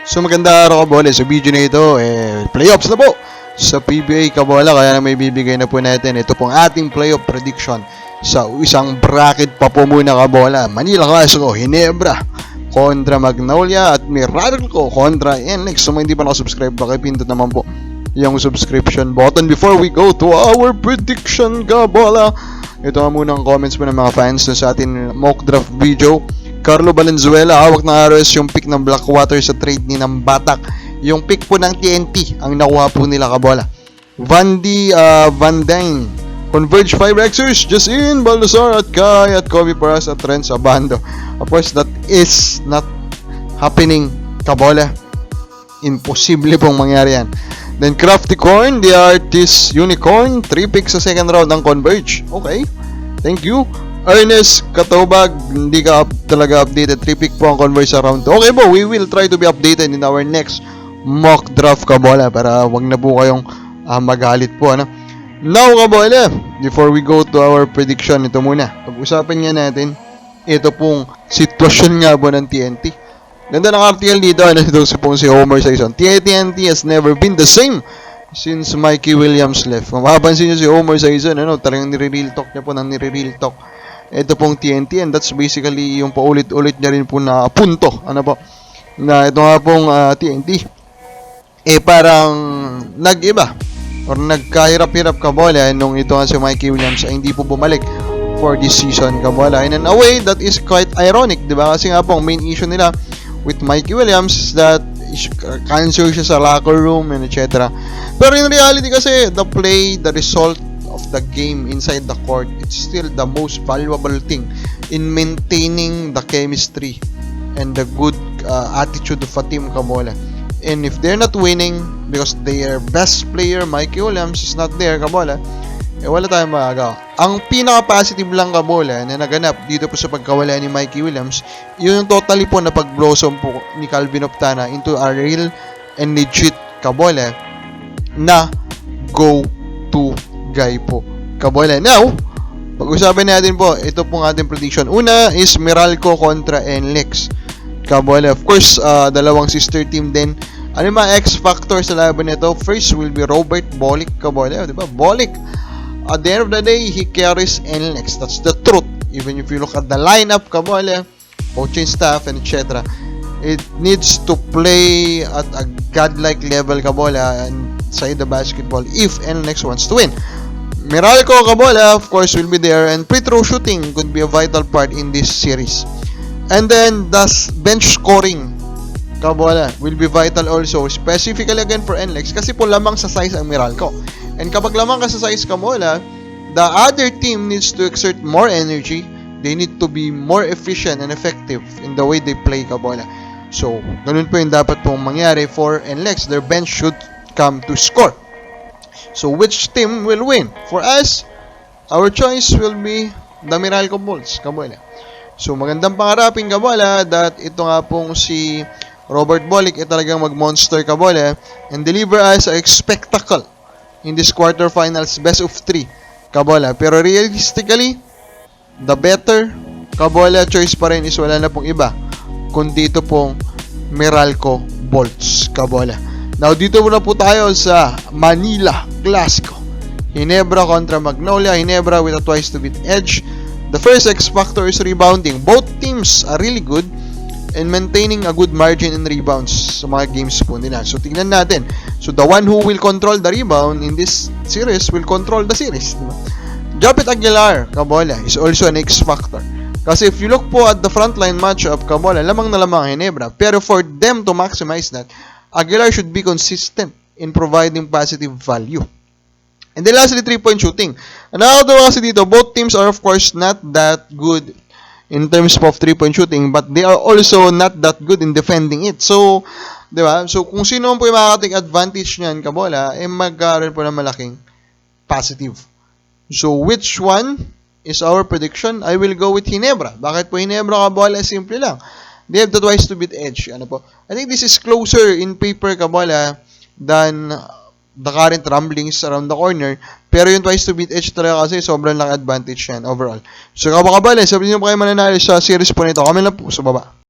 So maganda araw kabola, sa video na ito, playoffs na po sa PBA kabola, kaya na may bibigay na po natin. Ito pong ating playoff prediction sa isang bracket pa po muna kabola. Manila Clasico, Ginebra kontra Magnolia at Meralco kontra NLEX. So hindi pa nakasubscribe, pakipindot naman po yung subscription button before we go to our prediction kabola. Ito nga muna ang comments po ng mga fans sa ating mock draft video. Carlo Valenzuela, hawak ng RS yung pick ng Blackwater sa trade ni ng Batak. Yung pick po ng TNT ang nakuha po nila kabola. Vandy Van Dyne, Converge 5Xers, Justin Baldassar at Kai at Kobe Paras at Trent Sabando. Of course, that is not happening kabola. Imposible pong mangyari yan. Then Crafty Corn, The Artist Unicorn, 3 picks sa second round ng Converge. Okay, thank you. Ernest Katobag, hindi ka talaga updated. 3 pick po ang Converge sa round 2. Okay po, we will try to be updated in our next mock draft kabola para wag na po kayong magalit po. Ano? Now kabola, before we go to our prediction, ito muna. Pag-usapan nga natin, ito pong sitwasyon nga po ng TNT. Ganda ng RTL dito, ito si Homer Saison. TNT has never been the same since Mikey Williams left. Kung mapapansin nyo si Homer Saison, talagang nire-real talk niya po ng nire-real talk. Ito pong TNT, and that's basically yung paulit-ulit niya rin po na punto. Ano po? Na ito nga pong TNT. Parang nag-iba or nagkahirap-hirap kabola nung ito nga si Mikey Williams ay hindi po bumalik for this season kabola. And in a way, that is quite ironic, di ba? Kasi nga po, ang main issue nila with Mikey Williams is that cancer siya sa locker room and etc. Pero in reality kasi, the play, the result of the game inside the court, it's still the most valuable thing in maintaining the chemistry and the good attitude of a team kabola. And if they're not winning because their best player Mikey Williams is not there kabola, wala tayong magagawa. Ang pinaka-positive lang kabola na naganap dito po sa pagkawala ni Mikey Williams, yun yung totally po na pag-blossom po ni Calvin Optana into a real and legit kabola na go-to guy po kabola. Now, pag-usapan natin po, ito pong ating prediction. Una is Meralco kontra NLEX kabola. Of course, dalawang sister team din. Ano yung mga X-factor sa laban nito? First will be Robert Bolick kabola. Diba? Bolick, at the end of the day, he carries NLEX. That's the truth. Even if you look at the lineup kabola, coaching staff and etc., it needs to play at a godlike level kabola and side the basketball if NLEX wants to win. Meralco kabola, of course, will be there, and free throw shooting could be a vital part in this series. And then the bench scoring kabola will be vital also, specifically again for NLEX kasi po lamang sa size ang Meralco. And kapag lamang ka sa size kabola, the other team needs to exert more energy. They need to be more efficient and effective in the way they play kabola. So, ganun po yung dapat pong mangyari for NLEX. Their bench should come to score. So, which team will win? For us, our choice will be the Meralco Bulls kabola. So, magandang pangarapin kabola that ito nga pong si Robert Bolick talagang mag-monster kabola and deliver us a spectacle in this quarterfinals best of 3 kabola. Pero realistically, the better kabola choice pa rin is wala na pong iba kundi ito pong Meralco Bolts kabola. Now, dito muna po tayo sa Manila Clasico. Ginebra kontra Magnolia. Ginebra with a twice to beat edge. The first X factor is rebounding. Both teams are really good and maintaining a good margin in rebounds sa mga games po nila. So, tingnan natin. So, the one who will control the rebound in this series will control the series. Diba? Japet Aguilar, kabola, is also an X factor. Kasi if you look po at the frontline matchup, kabola, lamang na lamang Ginebra. Pero for them to maximize that, Aguilar should be consistent in providing positive value. And then lastly, 3-point shooting. Ang nakakatawa kasi dito, both teams are of course not that good in terms of 3-point shooting, but they are also not that good in defending it. So, di ba? So, kung sino po yung makakating advantage niyan, kabola, magkaroon po ng malaking positive. So, which one is our prediction? I will go with Ginebra. Bakit po Ginebra kabola? Simple lang. They have the twice to beat edge. Ano po? I think this is closer in paper kabola than the current rumblings around the corner. Pero yung twice to beat edge talaga kasi sobrang lang advantage yan overall. So, kabakabala, sabihin nyo pa kayo mananalo sa series po nito. Kami lang po sa baba.